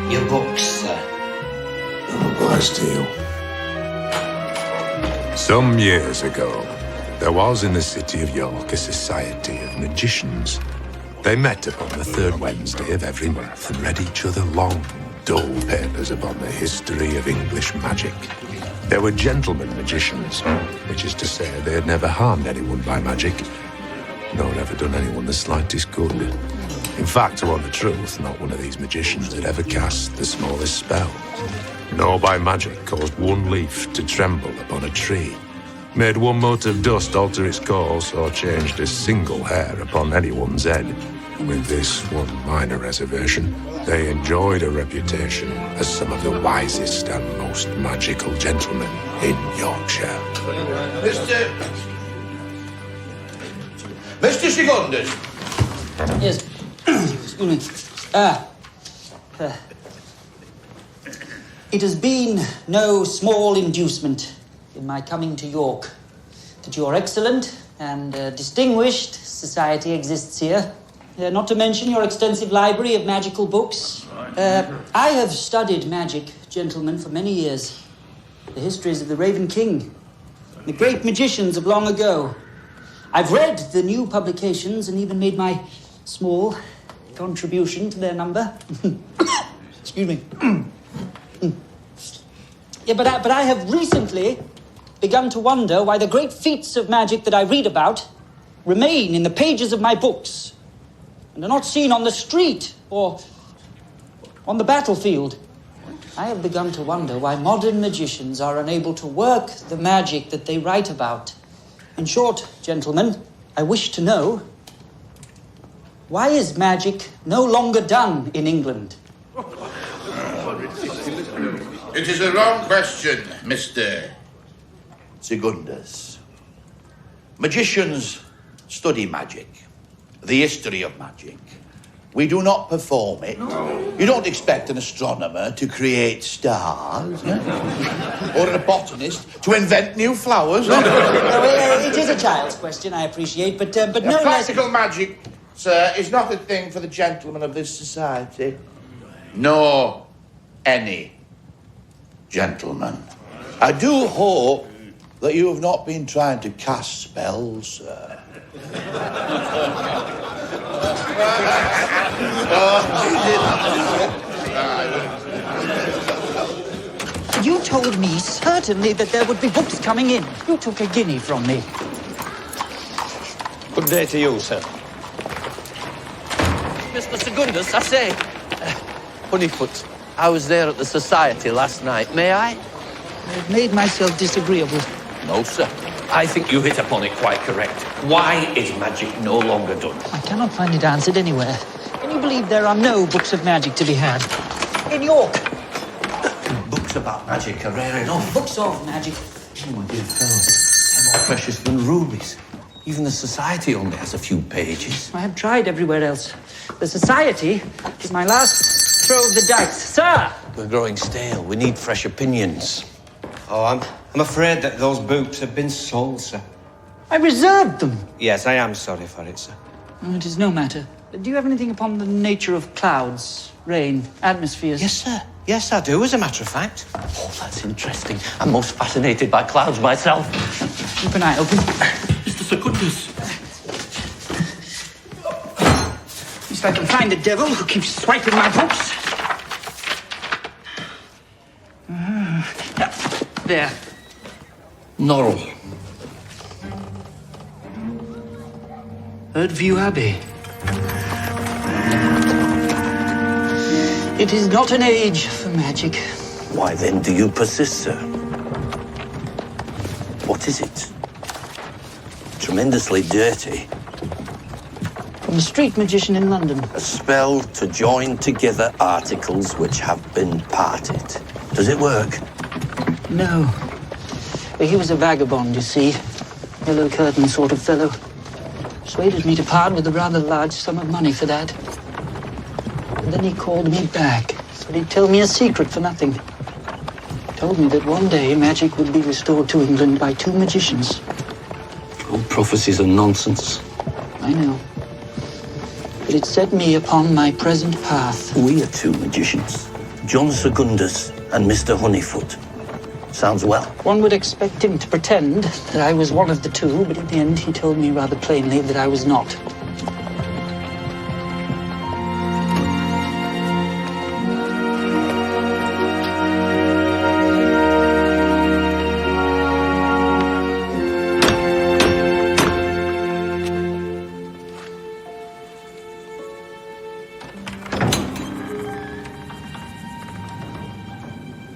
Your books, sir. Oh, bless you. Some years ago, there was in the city of York a society of magicians. They met upon the third Wednesday of every month and read each other long, dull papers upon the history of English magic. They were gentlemen magicians, which is to say they had never harmed anyone by magic, nor ever done anyone the slightest good. In fact, to want the truth, not one of these magicians had ever cast the smallest spell, nor by magic caused one leaf to tremble upon a tree, made one mote of dust alter its course, or changed a single hair upon anyone's head. With this one minor reservation, they enjoyed a reputation as some of the wisest and most magical gentlemen in Yorkshire. Mr. Secundus. Yes. Excuse me. It has been no small inducement in my coming to York that your excellent and distinguished society exists here. Not to mention your extensive library of magical books. I have studied magic, gentlemen, for many years. The histories of the Raven King, the great magicians of long ago. I've read the new publications and even made my small contribution to their number. Excuse me. But I have recently begun to wonder why the great feats of magic that I read about remain in the pages of my books and are not seen on the street or on the battlefield. I have begun to wonder why modern magicians are unable to work the magic that they write about. In short, gentlemen, I wish to know, why is magic no longer done in England? It is a wrong question, Mr. Secundus. Magicians study magic, the history of magic. We do not perform it. You don't expect an astronomer to create stars, or a botanist to invent new flowers. It is a child's question, I appreciate, but no less... Practical magic, sir, is not a thing for the gentlemen of this society. Nor any gentleman. I do hope that you have not been trying to cast spells, sir. You told me certainly that there would be books coming in. You took a guinea from me. Good day to you, sir. Mr. Secundus, I say. Honeyfoot, I was there at the society last night. May I? I've made myself disagreeable. No, sir. I think you hit upon it quite correct. Why is magic no longer done? I cannot find it answered anywhere. Can you believe there are no books of magic to be had? In York. Books about magic are rare enough. Books of magic. Oh, my dear fellow. They're more precious than rubies. Even the society only has a few pages. I have tried everywhere else. The society is my last throw of the dice. Sir! We're growing stale. We need fresh opinions. Oh, I'm afraid that those books have been sold, sir. I reserved them. Yes, I am sorry for it, sir. Oh, it is no matter. Do you have anything upon the nature of clouds, rain, atmospheres? Yes, sir. Yes, I do, as a matter of fact. Oh, that's interesting. I'm most fascinated by clouds myself. Keep an eye open. Mr. Secundus. At least I can find the devil who keeps swiping my books. There. Norrell. Eardview Abbey. It is not an age for magic. Why then do you persist, sir? What is it? Tremendously dirty. From a street magician in London. A spell to join together articles which have been parted. Does it work? No. But he was a vagabond, you see. Yellow curtain sort of fellow. Persuaded me to part with a rather large sum of money for that. And then he called me back. Said he'd tell me a secret for nothing. Told me that one day magic would be restored to England by two magicians. All prophecies are nonsense. I know. But it set me upon my present path. We are two magicians. John Secundus and Mr. Honeyfoot. Sounds well. One would expect him to pretend that I was one of the two, but in the end he told me rather plainly that I was not.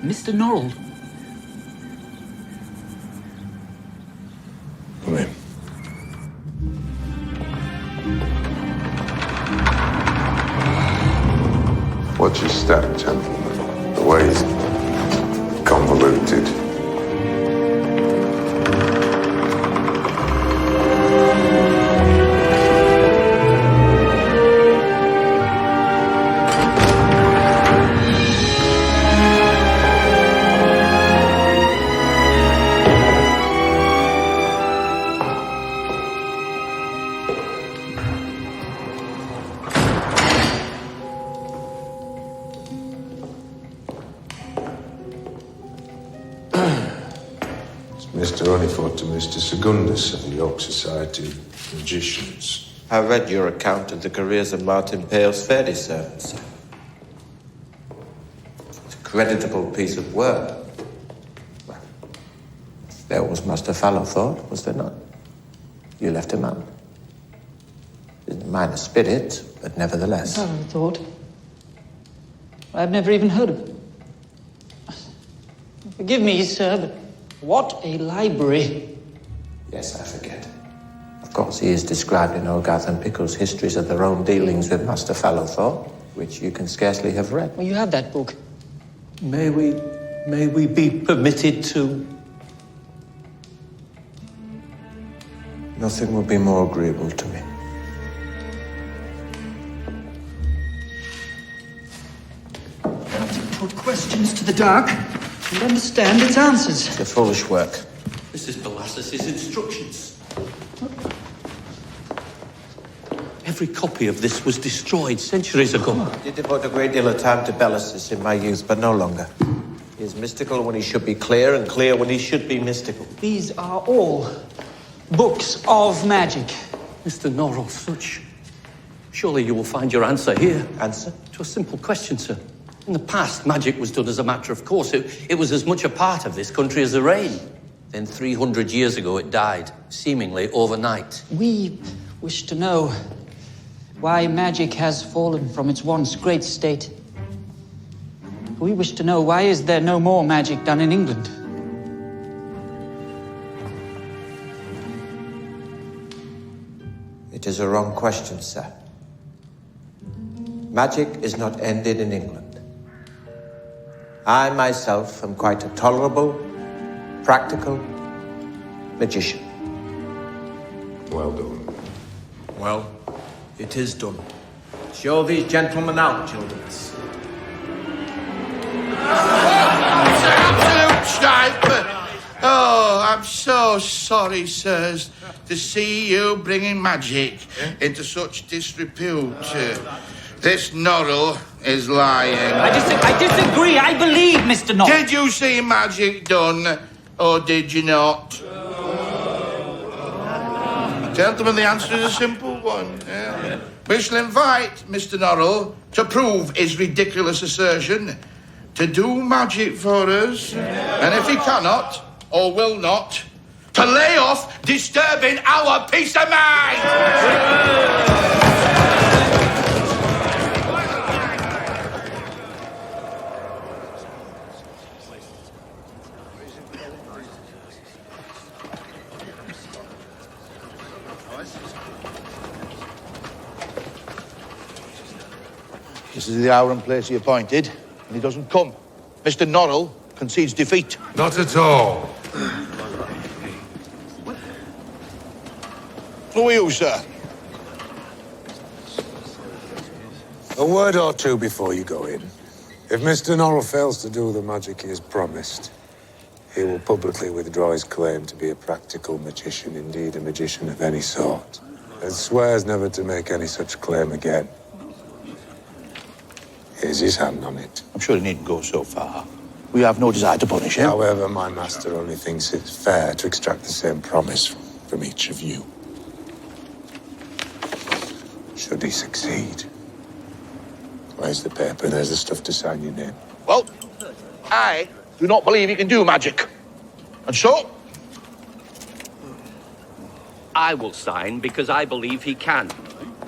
Mr. Norrell. Come in. What's your step, gentlemen? The way's convoluted. Mr. Honeyfoot to Mr. Secundus of the York Society of Magicians. I read your account of the careers of Martin Pale's fairy servants. It's a creditable piece of work. Well, there was Master Fallowthorpe, was there not? You left him out. In a minor spirit, but nevertheless. I thought. I've never even heard of it. Forgive me, sir, but what a library. Yes, I forget. Of course, he is described in Hogarth and Pickle's histories of their own dealings with Master Fallowthorpe, which you can scarcely have read. Well, you have that book. May we be permitted to... Nothing would be more agreeable to me. Put questions to the dark and understand its answers. It's a foolish work. This is Belassus's instructions. Every copy of this was destroyed centuries ago. I did devote a great deal of time to Belassus in my youth, but no longer. He is mystical when he should be clear, and clear when he should be mystical. These are all books of magic. Mr. Norrell, such... Surely you will find your answer here. Answer? To a simple question, sir. In the past, magic was done as a matter of course. It was as much a part of this country as the rain. Then 300 years ago, it died, seemingly overnight. We wish to know why magic has fallen from its once great state. We wish to know why is there no more magic done in England? It is a wrong question, sir. Magic is not ended in England. I myself am quite a tolerable, practical magician. Well done. Well, it is done. Show these gentlemen out, children. Absolute tripe! Oh, I'm so sorry, sirs, to see you bringing magic into such disrepute. This Norrell is lying. I disagree. I believe Mr. Norrell. Did you see magic done, or did you not? Gentlemen, the answer is a simple one. Yeah. We shall invite Mr. Norrell to prove his ridiculous assertion, to do magic for us, and if he cannot, or will not, to lay off disturbing our peace of mind! This is the hour and place he appointed, and he doesn't come. Mr. Norrell concedes defeat. Not at all. Who are you, sir? A word or two before you go in. If Mr. Norrell fails to do the magic he has promised, he will publicly withdraw his claim to be a practical magician, indeed a magician of any sort, and swears never to make any such claim again. Here's his hand on it. I'm sure he needn't go so far. We have no desire to punish him. However, my master only thinks it's fair to extract the same promise from each of you. Should he succeed? Where's the paper? There's the stuff to sign your name. Well, I do not believe he can do magic. And so, I will sign because I believe he can.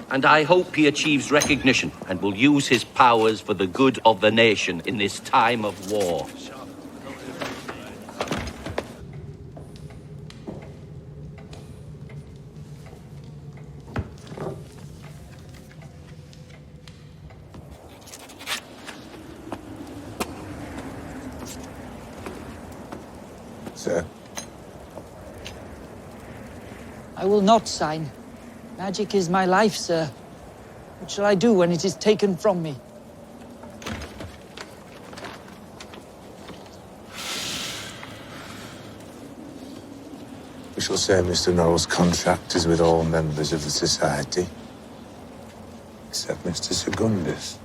And I hope he achieves recognition and will use his powers for the good of the nation in this time of war. Sir? I will not sign. Magic is my life, sir. What shall I do when it is taken from me? We shall say Mr. Knowles' contract is with all members of the society, except Mr. Secundus.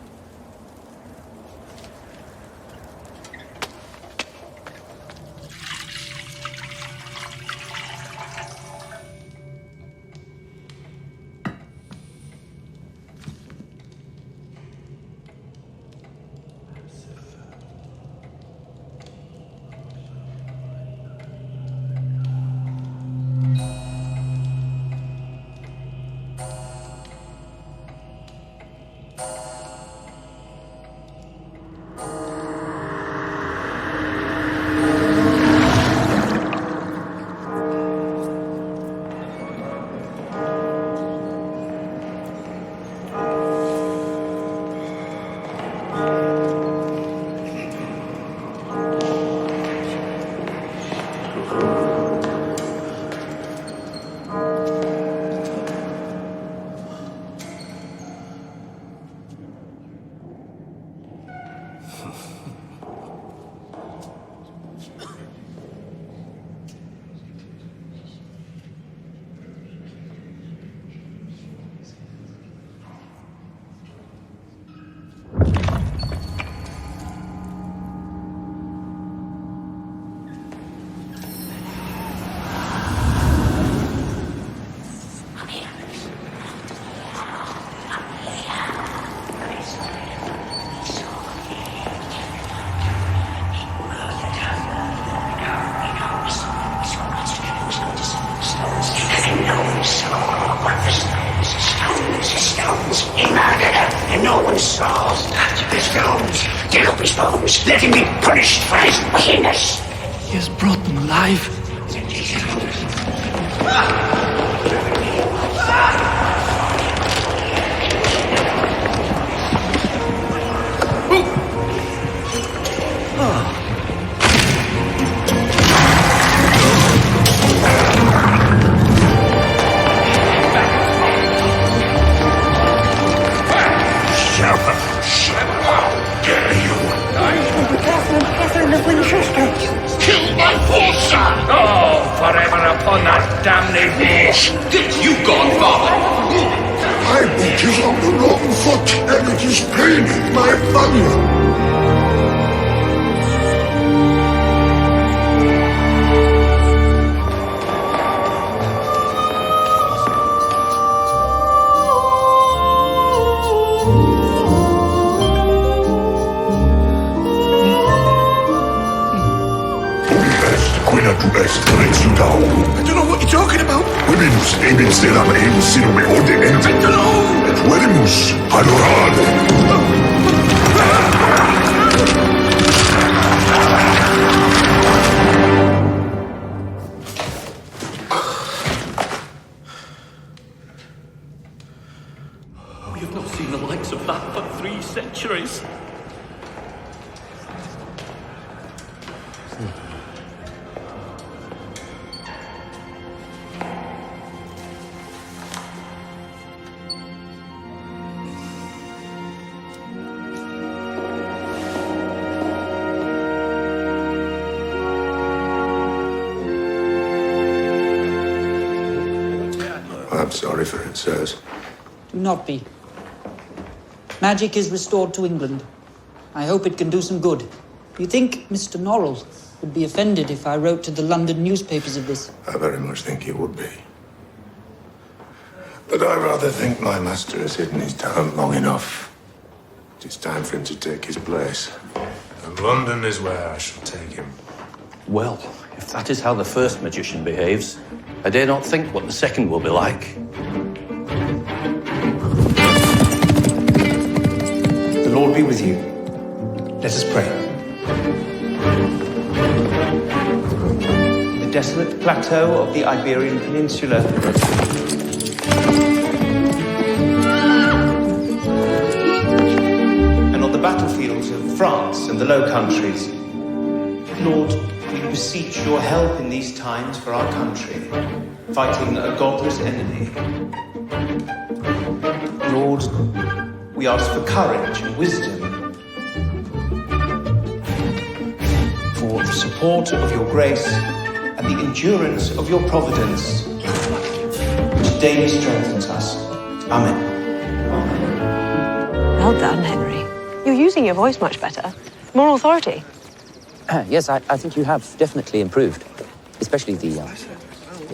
Let him be punished for his wickedness. He has brought them alive. Catherine of Winchester. Kill my poor son! Oh, forever upon that damned horse! Get you gone, father! My boot is on the wrong foot, and it is paining my body. Tu best breaks you down. I don't know what you're talking about. Vivimus ebit selam eum sinume ordinem. I don't know. Et verimus adorare. We have not seen the likes of that for 3 centuries. I'm sorry for it, sirs. Do not be. Magic is restored to England. I hope it can do some good. Do you think Mr. Norrell would be offended if I wrote to the London newspapers of this? I very much think he would be. But I rather think my master has hidden his talent long enough. It's time for him to take his place. And London is where I shall take him. Well, if that is how the first magician behaves, I dare not think what the second will be like. The Lord be with you. Let us pray. The desolate plateau of the Iberian Peninsula and on the battlefields of France and the Low Countries. Lord, we beseech your help in these times for our country, fighting a godless enemy. Lord, we ask for courage and wisdom, for the support of your grace and the endurance of your providence, which daily strengthens us. Amen. Well done, Henry. You're using your voice much better. More authority. Yes, I think you have definitely improved, especially the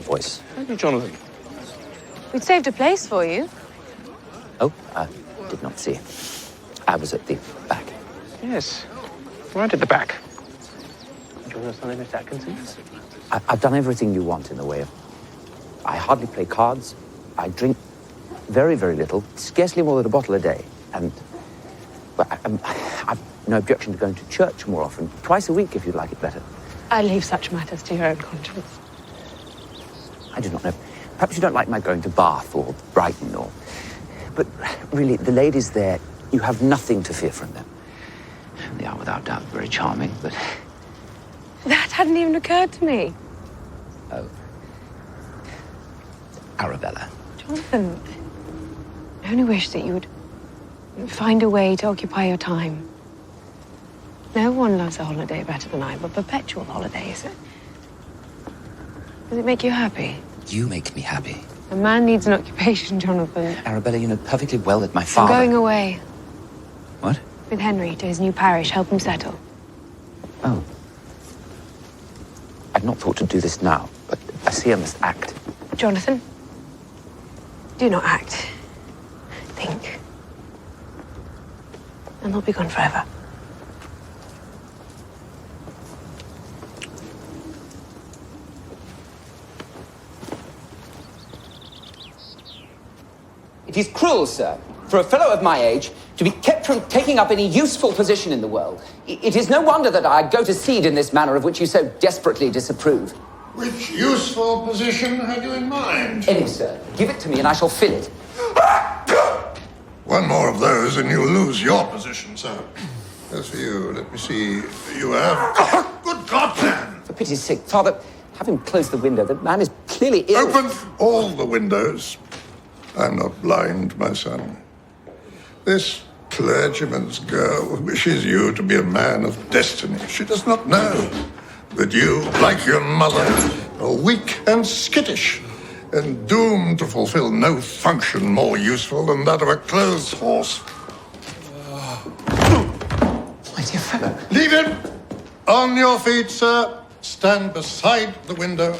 voice. Thank you, Jonathan. We'd saved a place for you. Oh, I did not see. I was at the back. Yes, right at the back. Jonathan, Miss Atkinson? I've done everything you want in the way of... I hardly play cards. I drink very, very little, scarcely more than a bottle a day. And well, I've no objection to going to church more often, twice a week if you'd like it better. I leave such matters to your own conscience. I do not know. Perhaps you don't like my going to Bath or Brighton or... But really, the ladies there, you have nothing to fear from them. They are without doubt very charming, but... That hadn't even occurred to me. Oh. Arabella. Jonathan, I only wish that you would find a way to occupy your time. No one loves a holiday better than I, but perpetual holidays. Does it make you happy? You make me happy. A man needs an occupation, Jonathan. Arabella, you know perfectly well that my I'm father... going away. What? With Henry to his new parish, help him settle. Oh. I'd not thought to do this now, but I see I must act. Jonathan, do not act. Think. And they'll be gone forever. It is cruel, sir, for a fellow of my age to be kept from taking up any useful position in the world. It is no wonder that I go to seed in this manner of which you so desperately disapprove. Which useful position have you in mind? Any, sir. Give it to me and I shall fill it. One more of those and you'll lose your position, sir. As for you, let me see. You have... Good God, man! For pity's sake, Father, have him close the window. The man is clearly ill. Open all the windows. I'm not blind, my son. This clergyman's girl wishes you to be a man of destiny. She does not know that you, like your mother, are weak and skittish and doomed to fulfill no function more useful than that of a clothes horse. My dear fellow. Leave him! On your feet, sir. Stand beside the window.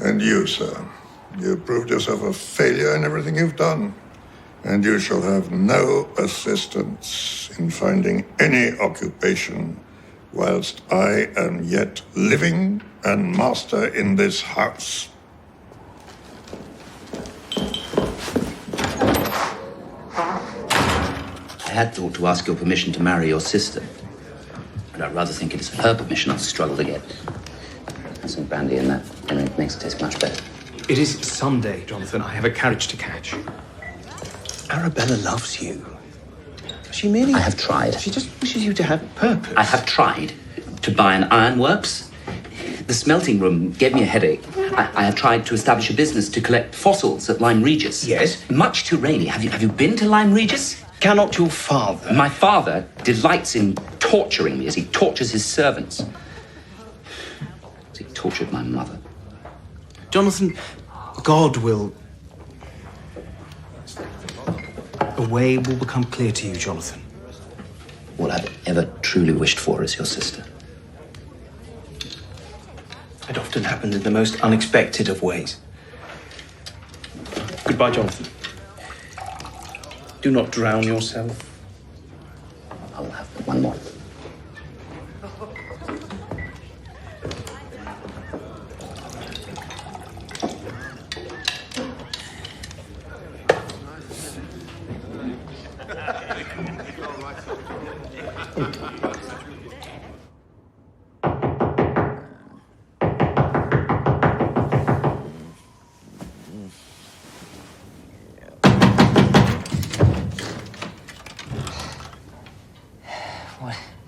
And you, sir, you've proved yourself a failure in everything you've done. And you shall have no assistance in finding any occupation whilst I am yet living and master in this house. I had thought to ask your permission to marry your sister, but I'd rather think it is her permission I'll struggle to get. There's some brandy in that, and it makes it taste much better. It is Sunday, Jonathan. I have a carriage to catch. Arabella loves you. She merely... I have tried. She just wishes you to have purpose. I have tried to buy an ironworks. The smelting room gave me a headache. I have tried to establish a business to collect fossils at Lyme Regis. Yes? Much too rainy. Have you been to Lyme Regis? Cannot your father... My father delights in torturing me as he tortures his servants. As he tortured my mother. Jonathan, God will A way will become clear to you, Jonathan. All I've ever truly wished for is your sister. It often happened in the most unexpected of ways. Goodbye, Jonathan. Do not drown yourself. I will have one more.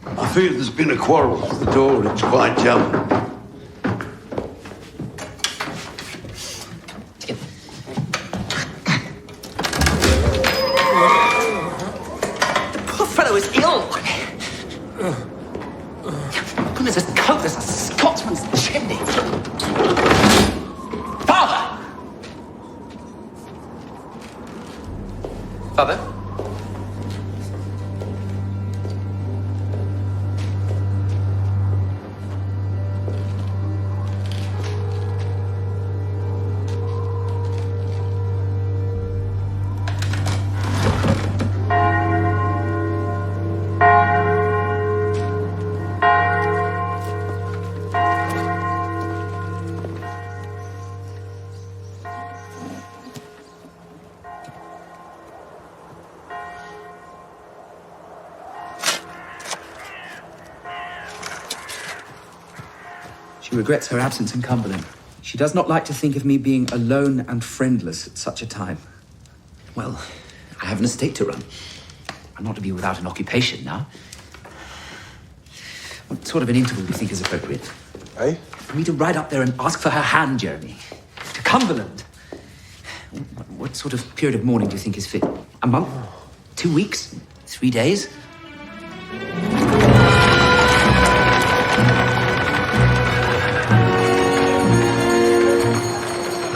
I fear there's been a quarrel. The door, it's quite jammed. Poor fellow is ill. Goodness, as cold as a Scotsman's chimney. Father! Father? She regrets her absence in Cumberland. She does not like to think of me being alone and friendless at such a time. Well, I have an estate to run. I'm not to be without an occupation now. What sort of an interval do you think is appropriate? Eh? For me to ride up there and ask for her hand, Jeremy. To Cumberland. What sort of period of mourning do you think is fit? A month? 2 weeks? 3 days?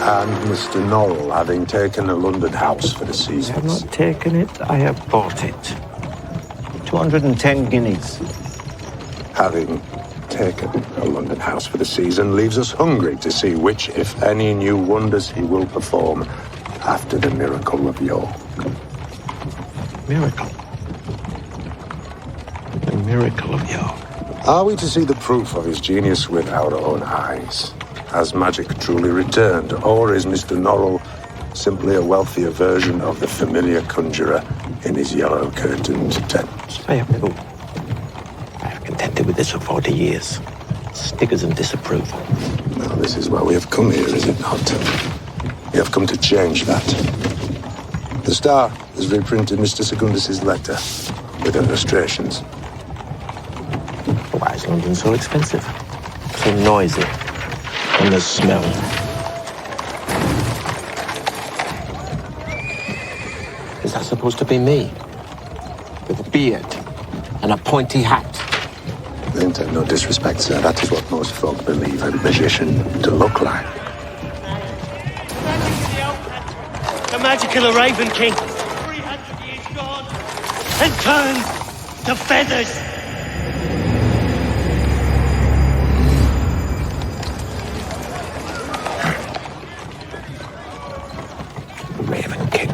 And Mr. Norrell, having taken a London house for the season. I have not taken it, I have bought it. 210 guineas. Having taken a London house for the season leaves us hungry to see which, if any, new wonders he will perform after the miracle of York. Miracle? The miracle of York. Are we to see the proof of his genius with our own eyes? Has magic truly returned, or is Mr. Norrell simply a wealthier version of the familiar conjurer in his yellow-curtained tent? I have contented with this for 40 years. Stickers and disapproval. Now, this is why we have come here, is it not? We have come to change that. The Star has reprinted Mr. Secundus's letter with illustrations. Why is London so expensive? So noisy. And the smell. Is that supposed to be me? With a beard and a pointy hat? I intend no disrespect, sir. That is what most folk believe a magician to look like. The magical Raven King. 300 years gone. And turned to feathers. Raven King.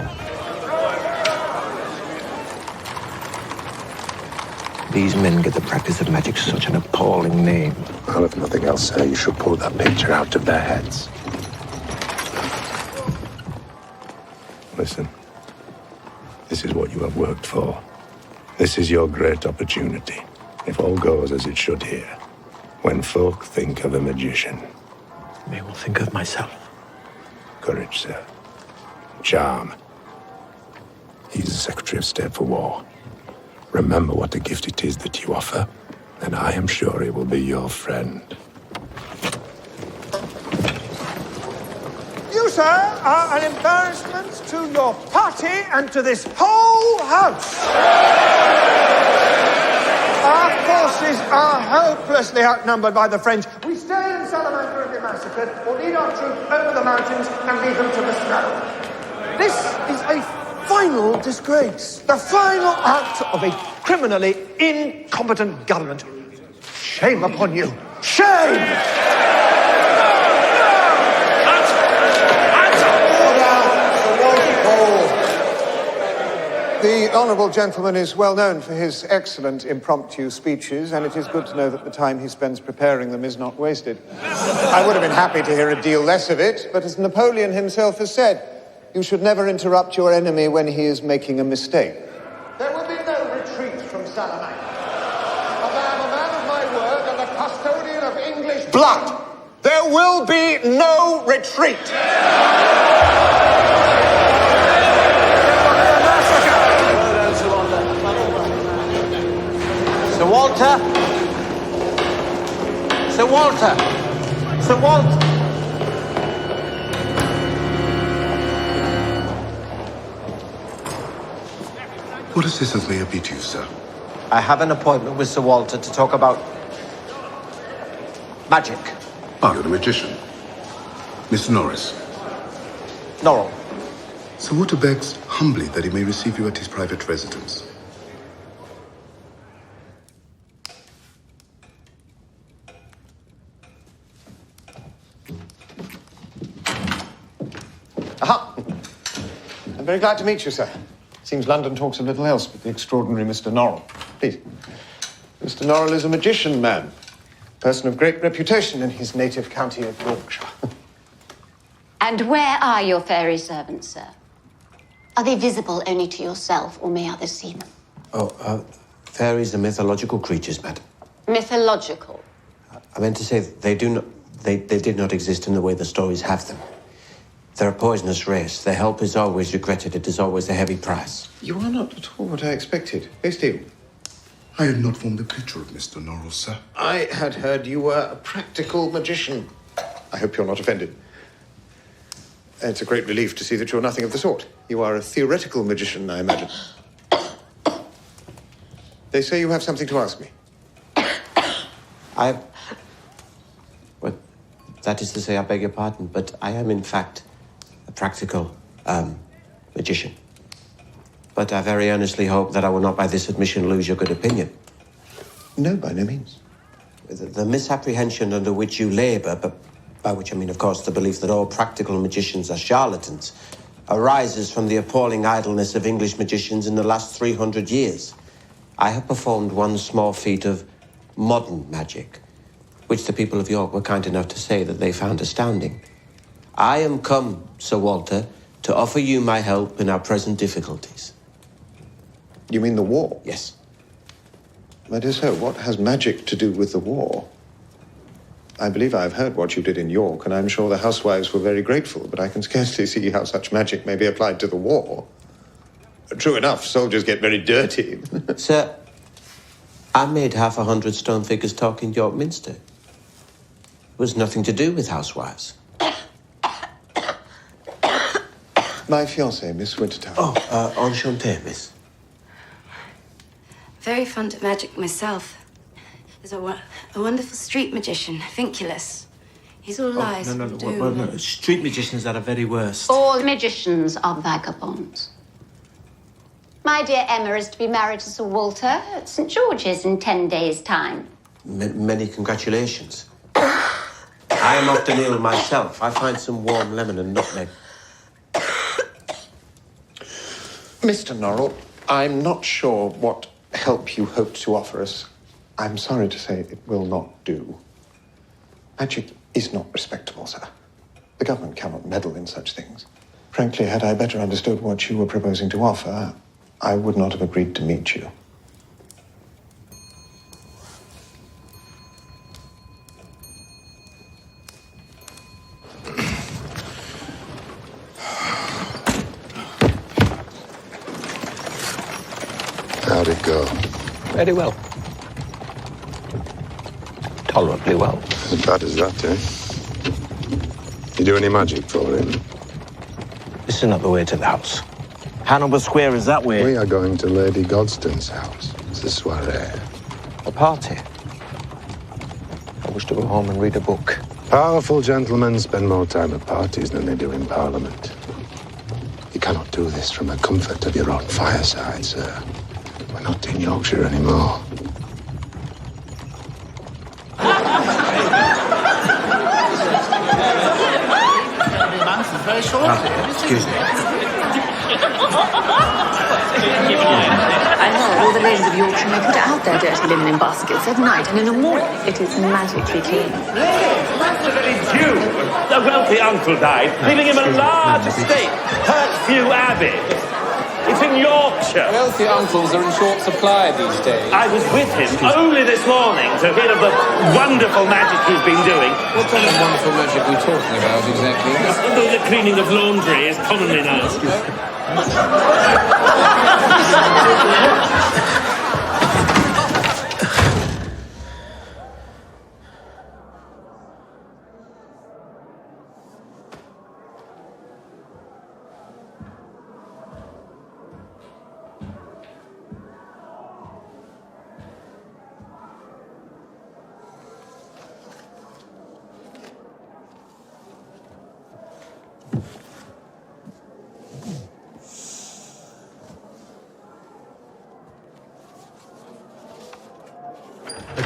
These men get the practice of magic such an appalling name. Well, if nothing else, sir, you should pull that picture out of their heads. Listen, this is what you have worked for. This is your great opportunity, if all goes as it should here. When folk think of a magician. They will think of myself. Courage, sir. Charm. He's the Secretary of State for War. Remember what a gift it is that you offer, and I am sure he will be your friend. You, sir, are an embarrassment to your party and to this whole house. Our forces are hopelessly outnumbered by the French. We stay in Salamanca and be massacred, or lead our troops over the mountains and leave them to the snow. This is a final disgrace, the final act of a criminally incompetent government. Shame upon you. Shame! The honourable gentleman is well known for his excellent impromptu speeches, and it is good to know that the time he spends preparing them is not wasted. I would have been happy to hear a deal less of it, but as Napoleon himself has said, you should never interrupt your enemy when he is making a mistake. There will be no retreat from Salamanca. As I am a man of my word and a custodian of English blood, there will be no retreat. Sir Walter! Sir Walter! Sir Walter! What is this as may be to you, sir? I have an appointment with Sir Walter to talk about magic. Oh, you're the magician. Mr. Norris. Norrell. Sir Walter begs humbly that he may receive you at his private residence. Aha! I'm very glad to meet you, sir. Seems London talks of little else but the extraordinary Mr. Norrell. Please. Mr. Norrell is a magician man, person of great reputation in his native county of Yorkshire. And where are your fairy servants, sir? Are they visible only to yourself, or may others see them? Fairies are mythological creatures, madam. Mythological. I meant to say they did not exist in the way the stories have them. They're a poisonous race. Their help is always regretted. It is always a heavy price. You are not at all what I expected. Hey, Steve. I had not formed a picture of Mr. Norrell, sir. I had heard you were a practical magician. I hope you're not offended. It's a great relief to see that you're nothing of the sort. You are a theoretical magician, I imagine. They say you have something to ask me. Well, that is to say, I beg your pardon, but I am in fact a practical magician. But I very earnestly hope that I will not by this admission lose your good opinion. No, by no means. The misapprehension under which you labour, but by which I mean, of course, the belief that all practical magicians are charlatans, arises from the appalling idleness of English magicians in the last 300 years. I have performed one small feat of modern magic, which the people of York were kind enough to say that they found astounding. I am come, Sir Walter, to offer you my help in our present difficulties. You mean the war? Yes. My dear sir, what has magic to do with the war? I believe I've heard what you did in York, and I'm sure the housewives were very grateful, but I can scarcely see how such magic may be applied to the war. True enough, soldiers get very dirty. Sir, I made 100 stone figures talk in York Minster. It was nothing to do with housewives. My fiancée, Miss Wintertown. Oh, enchanté, miss. Very fond of magic myself. There's a wonderful street magician, Vinculus. He's all lies and doom. No. Street magicians are the very worst. All magicians are vagabonds. My dear Emma is to be married to Sir Walter at St. George's in 10 days' time. Many congratulations. I am often ill myself. I find some warm lemon and nutmeg. Mr. Norrell, I'm not sure what help you hope to offer us. I'm sorry to say it will not do. Magic is not respectable, sir. The government cannot meddle in such things. Frankly, had I better understood what you were proposing to offer, I would not have agreed to meet you. How'd it go? Very well. Tolerably well. As bad as that, eh? You do any magic for him? This is not the way to the house. Hannibal Square is that way. We are going to Lady Godstone's house. It's a soiree. A party. I wish to go home and read a book. Powerful gentlemen spend more time at parties than they do in Parliament. He cannot do this from the comfort of your own fireside, sir. We're not in Yorkshire anymore. Very short. Excuse me. I heard all the ladies of Yorkshire may put out their dirty linen in baskets at night, and in the morning it is magically clean. Master very Jew. A wealthy uncle died, leaving him a large estate, Hertfew Abbey. It's in Yorkshire. Wealthy uncles are in short supply these days. I was with him only this morning to hear of the wonderful magic he's been doing. What kind of wonderful magic are we talking about exactly? The cleaning of laundry is commonly known.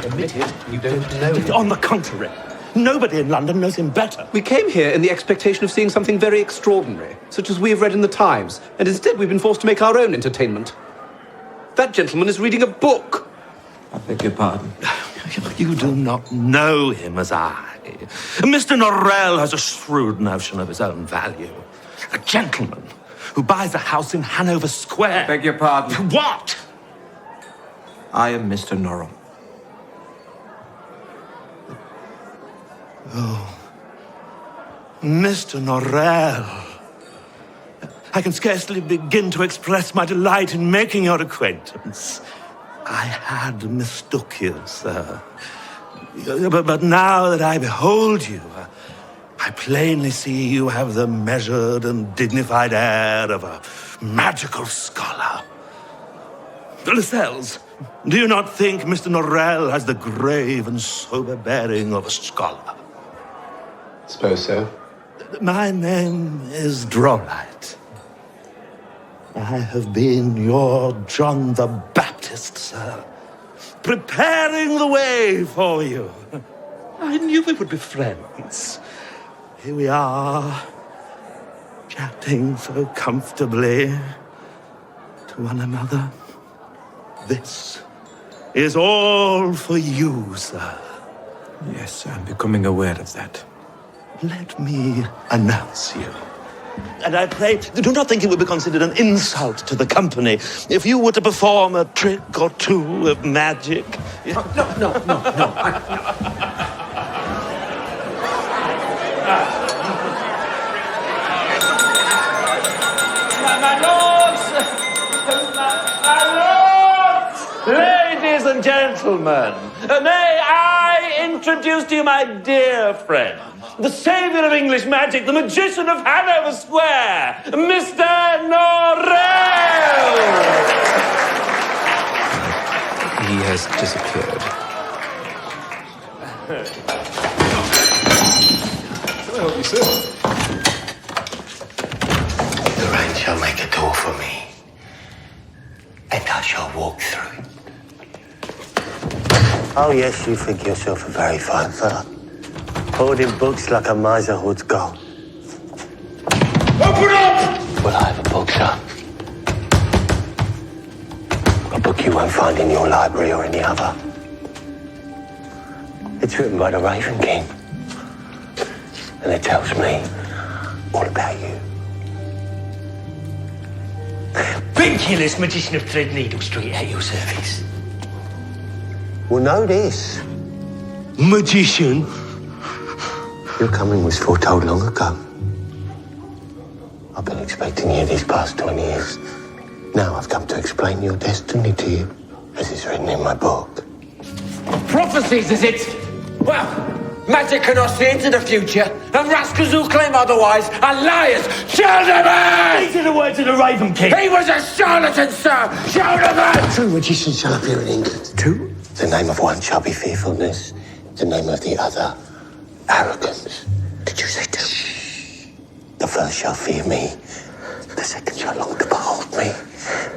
Admitted, you don't know him. On the contrary, nobody in London knows him better. We came here in the expectation of seeing something very extraordinary, such as we have read in the Times, and instead we've been forced to make our own entertainment. That gentleman is reading a book. I beg your pardon. You do not know him as I. Mr. Norrell has a shrewd notion of his own value. A gentleman who buys a house in Hanover Square. I beg your pardon. What? I am Mr. Norrell. Oh, Mr. Norrell. I can scarcely begin to express my delight in making your acquaintance. I had mistook you, sir. But now that I behold you, I plainly see you have the measured and dignified air of a magical scholar. Lascelles, do you not think Mr. Norrell has the grave and sober bearing of a scholar? Suppose so. My name is Drawlight. I have been your John the Baptist, sir, preparing the way for you. I knew we would be friends. Here we are, chatting so comfortably to one another. This is all for you, sir. Yes, I'm becoming aware of that. Let me announce you. And I pray, do not think it would be considered an insult to the company if you were to perform a trick or two of magic. No. My lords, ladies and gentlemen, may I introduce to you my dear friend, the savior of English magic, the magician of Hanover Square, Mr. Norrell! He has disappeared. Can I help you, sir? The rain shall make a door for me, and I shall walk through it. Oh, yes, you think yourself a very fine fella. Holding books like a miser hoards gold. Open up! Well, I have a book, sir. A book you won't find in your library or any other. It's written by the Raven King. And it tells me all about you. Ridiculous magician of Threadneedle Street at your service. Well, know this. Magician? Your coming was foretold long ago. I've been expecting you these past 20 years. Now I've come to explain your destiny to you, as is written in my book. Prophecies, is it? Well, magic cannot see into the future, and rascals who claim otherwise are liars. Gentlemen! These are the words of the Raven King. He was a charlatan, sir! Gentlemen! True magicians shall appear in England. True? The name of one shall be fearfulness, the name of the other, arrogance. Did you say two? The first shall fear me, The second shall long to behold me.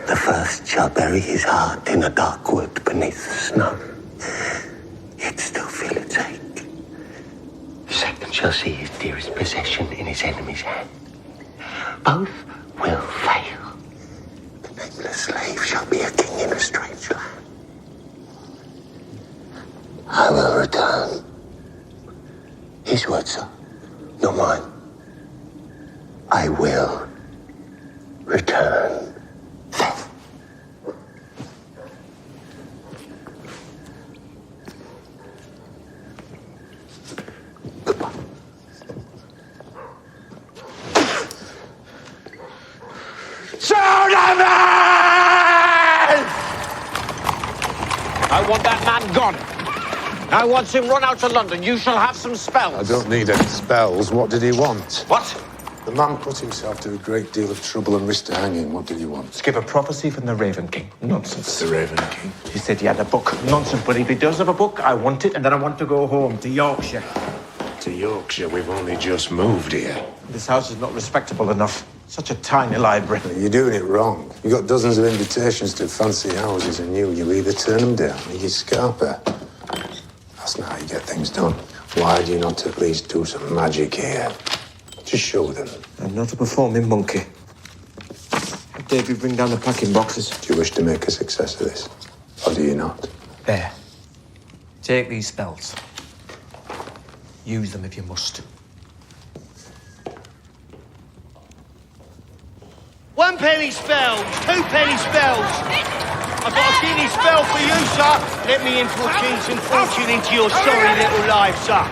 The first shall bury his heart in a dark wood beneath the snow, yet still feel its ache. The second shall see his dearest possession in his enemy's hand. Both will fail. The nameless slave shall be a king in a strange land. I will return. His words, sir, not mine. I will return. I want that man gone. I want him run out of London. You shall have some spells. I don't need any spells. What did he want? What? The man put himself to a great deal of trouble and risked hanging. What did he want? Skip a prophecy from the Raven King. Nonsense. The Raven King. He said he had a book. Nonsense, but if he does have a book, I want it, and then I want to go home to Yorkshire. To Yorkshire? We've only just moved here. This house is not respectable enough. Such a tiny library. You're doing it wrong. You got dozens of invitations to fancy houses, and you either turn them down or you scarper. That's not how you get things done. Why do you not at least do some magic here? Just show them. I'm not a performing monkey. David, bring down the packing boxes. Do you wish to make a success of this? Or do you not? There. Take these spells. Use them if you must. 1 penny spells, 2 penny spells. I've got a guinea spell for you, sir. Let me infuse some fortune into your sorry little life, sir.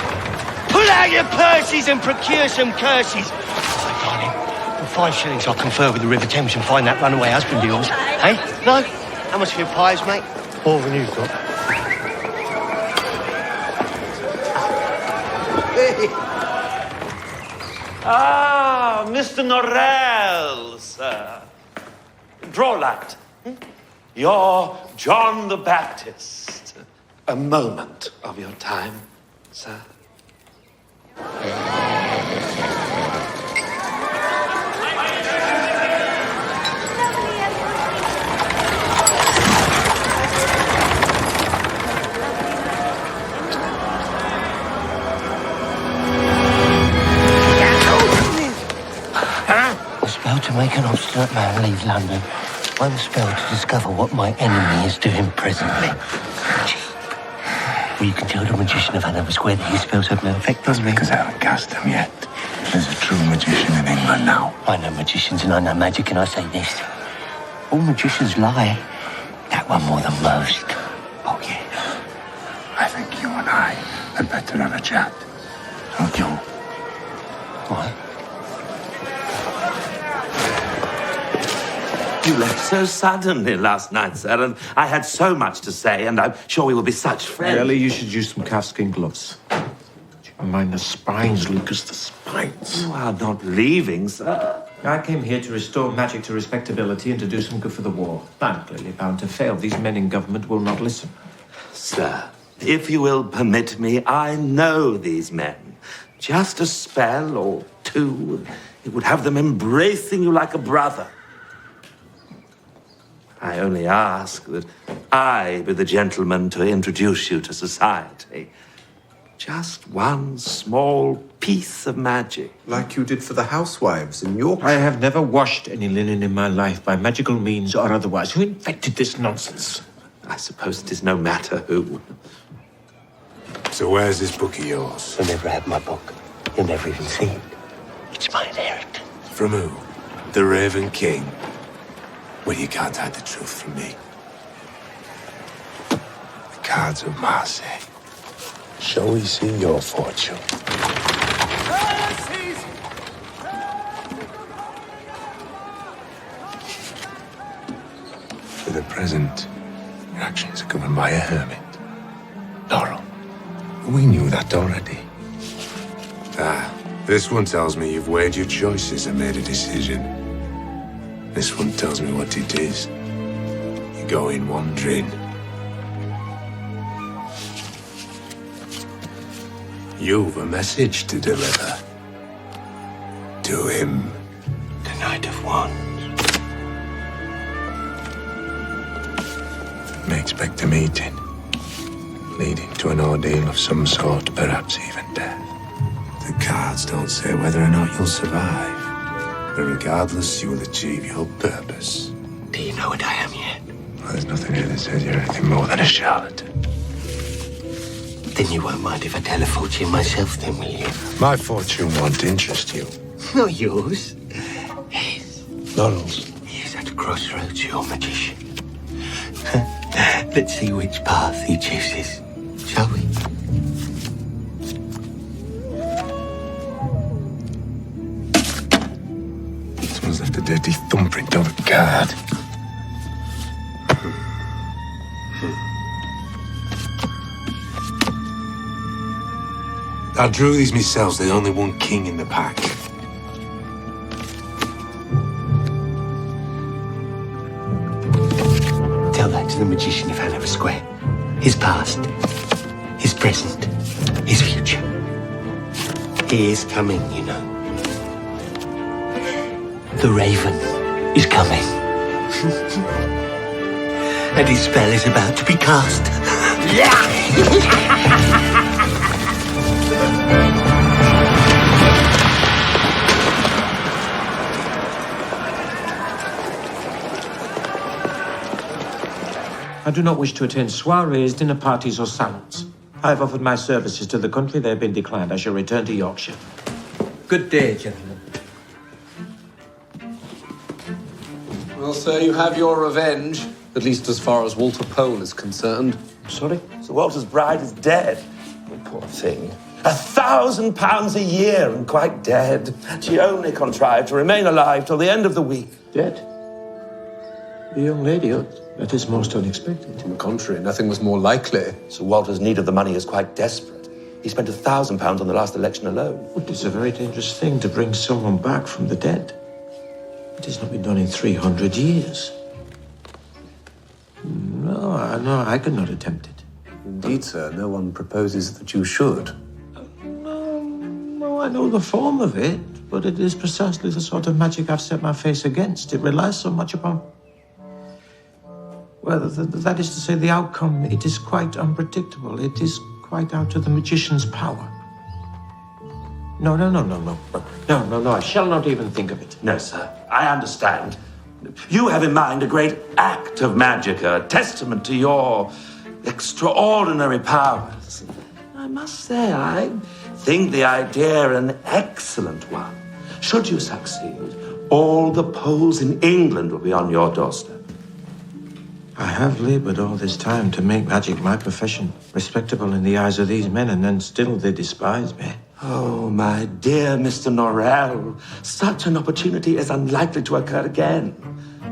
Pull out your purses and procure some curses. Darling, for 5 shillings I'll confer with the River Thames and find that runaway husband of yours. Hey? No? How much for your pies, mate? More than you've got. Ah, Mr. Norrell, sir. Draw that. You're John the Baptist. A moment of your time, sir. A spell to make an obstinate man leave London. One spell to discover what my enemy is doing presently. Cheap. Well, you can tell the magician of Hanover Square that his spells have no effect on me. Because I haven't cast them yet. There's a true magician in England now. I know magicians and I know magic, and I say this. All magicians lie. That one more than most. Oh, yes. I think you and I had better have a chat. Don't you? What? You left so suddenly last night, sir, and I had so much to say, and I'm sure we will be such friends. Really, you should use some calfskin gloves. Mind the spines, Lucas, the spines. You are not leaving, sir. I came here to restore magic to respectability and to do some good for the war. I'm clearly bound to fail. These men in government will not listen. Sir, if you will permit me, I know these men. Just a spell or two, it would have them embracing you like a brother. I only ask that I be the gentleman to introduce you to society. Just one small piece of magic. Like you did for the housewives in York. I have never washed any linen in my life by magical means or otherwise. Who invented this nonsense? I suppose it is no matter who. So where's this book of yours? You'll never have my book. You'll never even see it. It's my inheritance. From who? The Raven King? Well, you can't hide the truth from me. The cards of Marseille. Shall we see your fortune? For the present, your actions are governed by a hermit. Laurel. We knew that already. Ah, this one tells me you've weighed your choices and made a decision. This one tells me what it is. You're going wandering. You've a message to deliver. To him. Can I Knight of Wands. May expect a meeting, leading to an ordeal of some sort, perhaps even death. The cards don't say whether or not you'll survive, but regardless, you will achieve your purpose. Do you know what I am yet? Well, there's nothing here that says you're anything more than a charlatan. Then you won't mind if I tell a fortune myself, then, will you? My fortune won't interest you. Not yours. Laurel's. He is at a crossroads, your magician. Let's see which path he chooses, shall we? Someone's left a dirty thumbprint on a card. I drew these myself. There's only one king in the pack. Tell that to the magician of Hanover Square. His past, his present, his future. He is coming, you know. The Raven is coming. And his spell is about to be cast. I do not wish to attend soirees, dinner parties, or salons. I have offered my services to the country. They have been declined. I shall return to Yorkshire. Good day, gentlemen. Well, sir, you have your revenge, at least as far as Walter Pole is concerned. Sorry? Sir Walter's bride is dead. Oh, poor thing. £1,000 a year and quite dead. She only contrived to remain alive till the end of the week. Dead? The young lady? Oh, that is most unexpected. On the contrary, nothing was more likely. Sir Walter's need of the money is quite desperate. He spent £1,000 on the last election alone. It is a very dangerous thing to bring someone back from the dead. It has not been done in 300 years. No, I could not attempt it. Indeed, sir, no one proposes that you should. No, I know the form of it, but it is precisely the sort of magic I've set my face against. It relies so much upon... Well, that is to say, the outcome, it is quite unpredictable. It is quite out of the magician's power. No, I shall not even think of it. No, sir, I understand. You have in mind a great act of magic, a testament to your extraordinary powers. I must say, I think the idea an excellent one. Should you succeed, all the Poles in England will be on your doorstep. I have labored all this time to make magic my profession, respectable in the eyes of these men, and then still they despise me. Oh, my dear Mr. Norrell, such an opportunity is unlikely to occur again.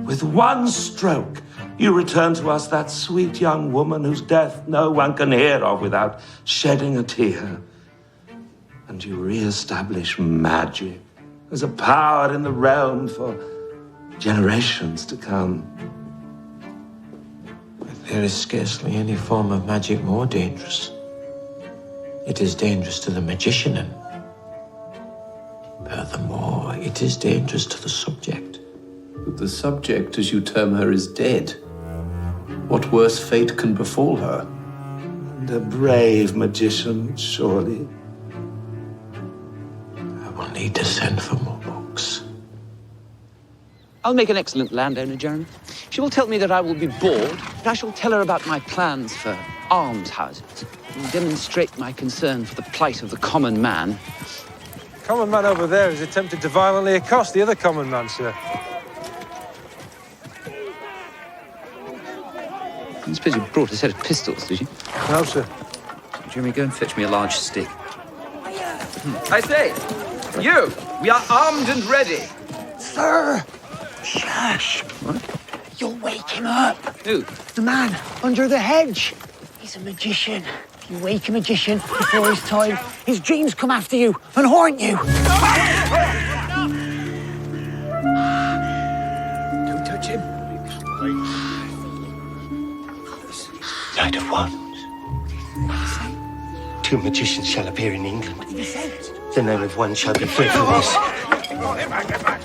With one stroke, you return to us that sweet young woman whose death no one can hear of without shedding a tear. And you re-establish magic as a power in the realm for generations to come. There is scarcely any form of magic more dangerous. It is dangerous to the magician, and furthermore, it is dangerous to the subject. But the subject, as you term her, is dead. What worse fate can befall her? And a brave magician, surely. I will need to send for more books. I'll make an excellent landowner, Jeremy. She will tell me that I will be bored, but I shall tell her about my plans for almshouses and demonstrate my concern for the plight of the common man. Common man over there has attempted to violently accost the other common man, sir. I suppose you brought a set of pistols, did you? No, sir. Jeremy, go and fetch me a large stick. I say, you! We are armed and ready. Sir! Shush! What? You'll wake him up. Who? The man under the hedge. He's a magician. If you wake a magician before his time, his dreams come after you and haunt you. Don't touch him. Knight of Wands. Two magicians shall appear in England. The name of one shall be free from this.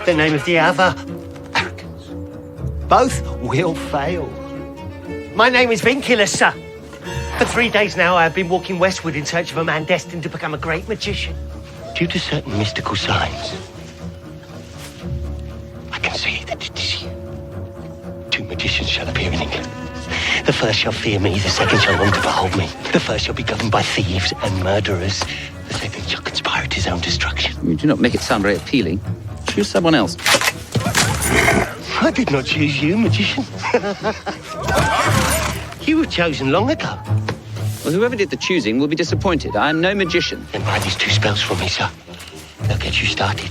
The name of the other. Arrogance. Both will fail. My name is Vinculus, sir. For 3 days now, I have been walking westward in search of a man destined to become a great magician. Due to certain mystical signs, I can say that it is you. 2 magicians shall appear in England. The first shall fear me, the second shall long to behold me. The first shall be governed by thieves and murderers. The second shall conspire at his own destruction. You do not make it sound very appealing. Choose someone else. I did not choose you, magician. You were chosen long ago. Well, whoever did the choosing will be disappointed. I am no magician. Then buy these 2 spells from me, sir. They'll get you started.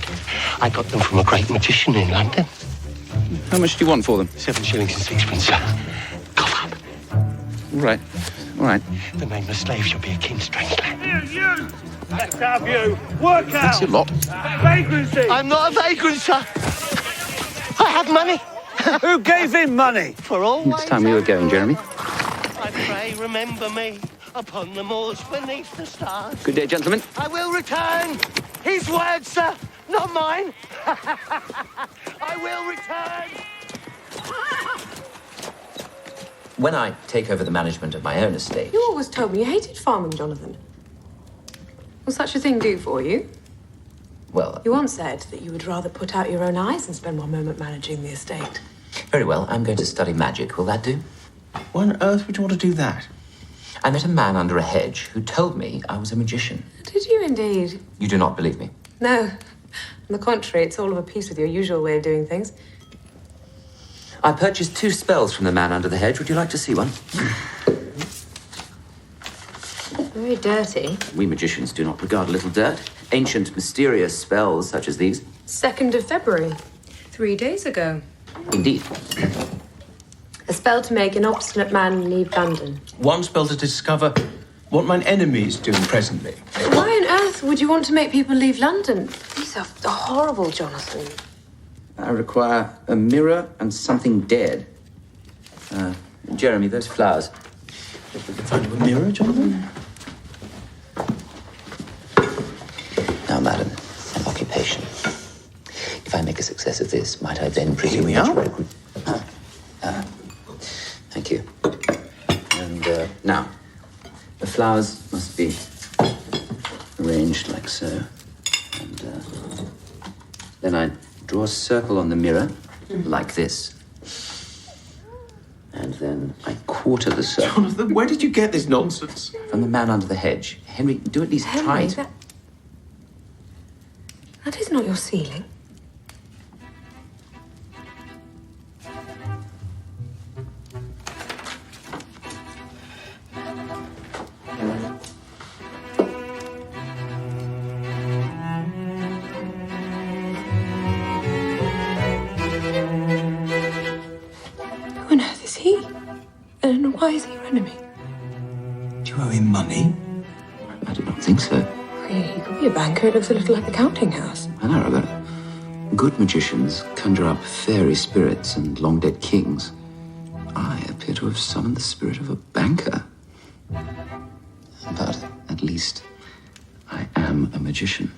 I got them from a great magician in London. How much do you want for them? 7 shillings and 6pence, sir. Cough up. All right. All right. The nameless slave shall be a king strange land. You! Let's have you! Work out! That's your lot. Vagrancy! I'm not a vagrant, sir. I have money. Who gave him money? For all It's time we were going, Jeremy. I pray, remember me upon the moors beneath the stars. Good day, gentlemen. I will return. His words, sir, not mine. I will return. When I take over the management of my own estate, You always told me you hated farming, Jonathan. Will such a thing do for you? well, You once said that you would rather put out your own eyes than spend 1 moment managing the estate. very well, I'm going to study magic. Will that do? Why on earth would you want to do that? I met a man under a hedge who told me I was a magician. Did you indeed? You do not believe me? No. On the contrary, it's all of a piece with your usual way of doing things. I purchased 2 spells from the man under the hedge. Would you like to see one? Very dirty. We magicians do not regard a little dirt. Ancient, mysterious spells such as these. 2nd of February. 3 days ago. Indeed. A spell to make an obstinate man leave London. One spell to discover what mine enemy is doing presently. Why on earth would you want to make people leave London? These are horrible, Jonathan. I require a mirror and something dead. Jeremy, those flowers. If we could find you a mirror, Jonathan? Now, madam, an occupation. If I make a success of this, might I then presume we that are. you are thank you. And now, the flowers must be arranged like so. And then I draw a circle on the mirror, like this. And then I quarter the circle. Jonathan, where did you get this nonsense? From the man under the hedge. Henry, do at least try Henry, to. that is not your ceiling. Who on earth is he? And why is he your enemy? Do you owe him money? I do not think so. He could be a banker. It looks a little like the counting house. I know, but good magicians conjure up fairy spirits and long-dead kings. I appear to have summoned the spirit of a banker. But at least I am a magician.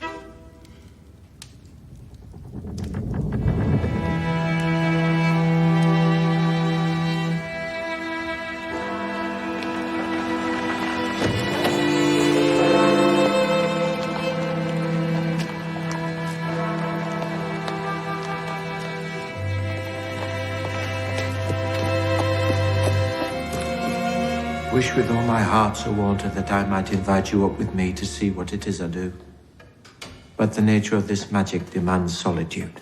Wish with all my heart, Sir Walter, that I might invite you up with me to see what it is I do. But the nature of this magic demands solitude.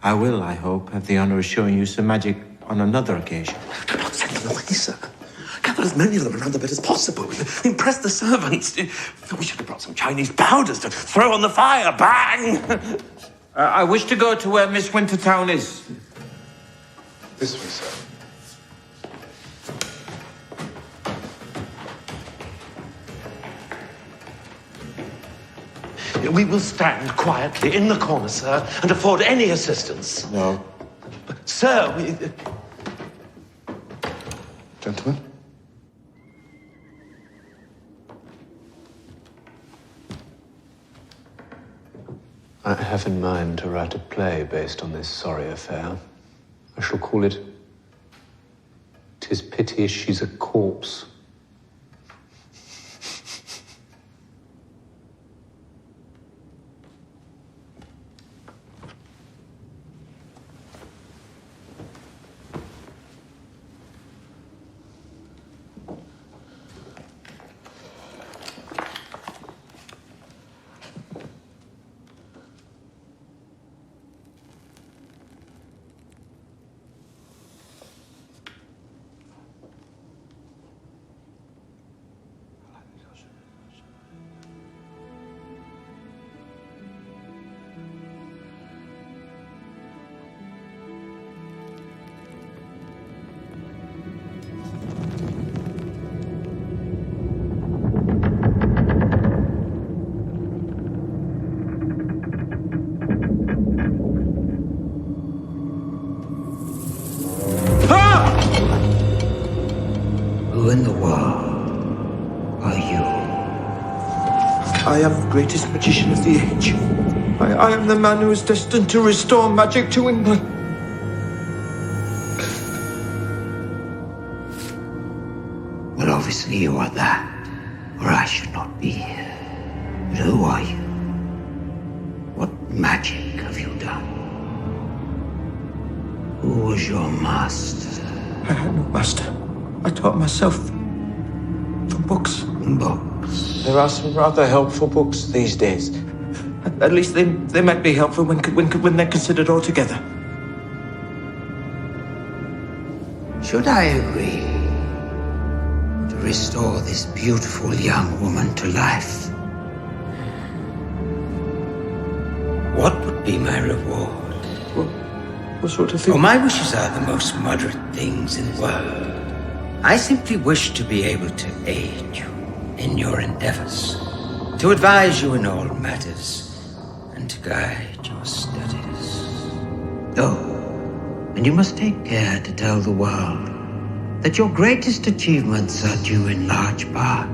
I will, I hope, have the honor of showing you some magic on another occasion. Do not send them away, sir. Gather as many of them around the bed as possible. Impress the servants. We should have brought some Chinese powders to throw on the fire. Bang! I wish to go to where Miss Wintertown is. This way, sir. We will stand quietly in the corner, sir, and afford any assistance. No. Sir, we... Gentlemen? I have in mind to write a play based on this sorry affair. I shall call it "'Tis Pity She's a Corpse." Who in the world are you? I am the greatest magician of the age. I am the man who is destined to restore magic to England. Well, obviously you are that, or I should not be here. But who are you? What magic have you done? Who was your master? I had no master. I taught myself from books. Books? There are some rather helpful books these days. At least they might be helpful when they're considered all together. Should I agree to restore this beautiful young woman to life, what would be my reward? What sort of thing? Oh, my wishes are the most moderate things in the world. I simply wish to be able to aid you in your endeavors, to advise you in all matters, and to guide your studies. Oh, and you must take care to tell the world that your greatest achievements are due in large part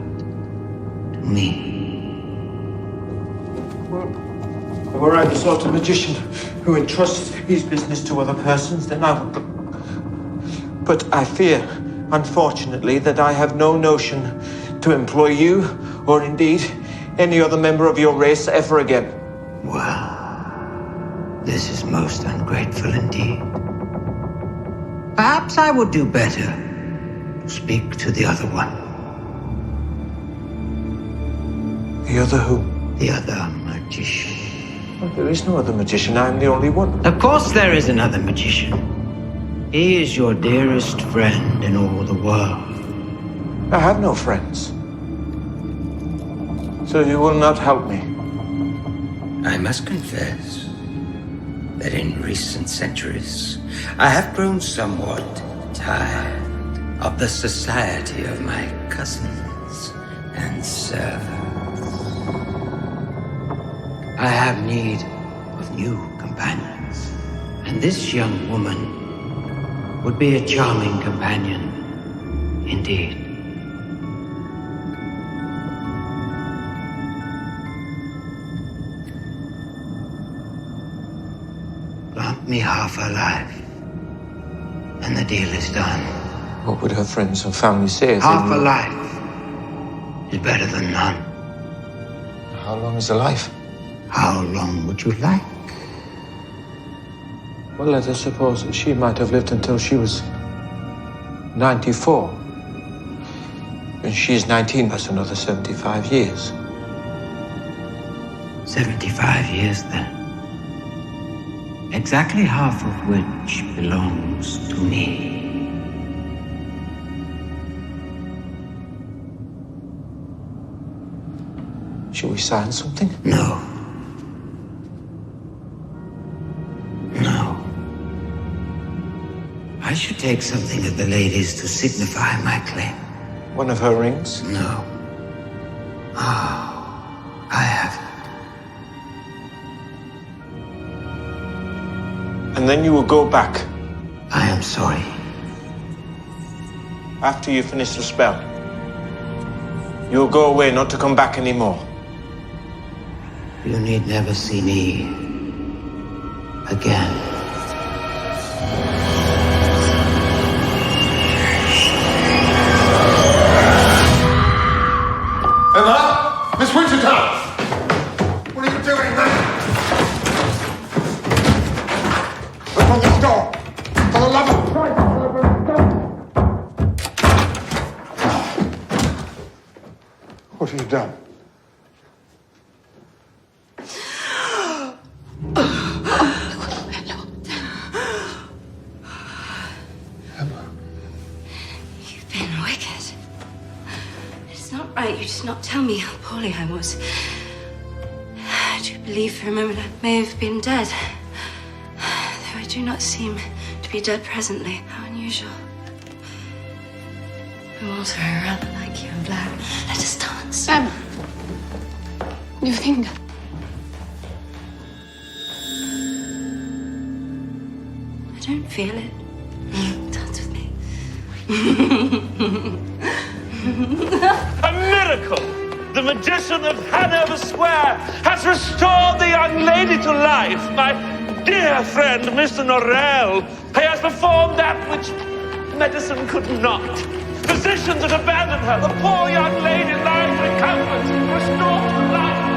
to me. Were I the sort of magician who entrusts his business to other persons, then I would. But I fear, unfortunately, that I have no notion to employ you, or indeed any other member of your race ever again. Well, this is most ungrateful indeed. Perhaps I would do better to speak to the other one. The other who? The other magician. Well, there is no other magician. I am the only one. Of course there is another magician. He is your dearest friend in all the world. I have no friends. So you will not help me? I must confess that in recent centuries, I have grown somewhat tired of the society of my cousins and servants. I have need of new companions, and this young woman would be a charming companion indeed. Grant me half her life, and the deal is done. What would her friends and family say? Half a life is better than none. How long is a life? How long would you like? Well, let us suppose that she might have lived until she was 94. When she's 19, that's another 75 years. 75 years, then. Exactly half of which belongs to me. Shall we sign something? No. I should take something of the lady's to signify my claim. One of her rings? No. Oh, I haven't. And then you will go back. I am sorry. After you finish the spell. You will go away, not to come back anymore. You need never see me again. Emma? Miss Wintertown! What are you doing there? Open this door! For the love of Christ, open the door! What have you done? You've been wicked. It's not right you did not tell me how poorly I was. I do believe for a moment I may have been dead. Though I do not seem to be dead presently. How unusual. Walter, I rather like you in black. Let us dance. Emma. Your finger. I don't feel it. Dance with me. A miracle! The magician of Hanover Square has restored the young lady to life. My dear friend, Mr. Norrell, he has performed that which medicine could not. Physicians had abandoned her. The poor young lady lies in comfort, restored to life.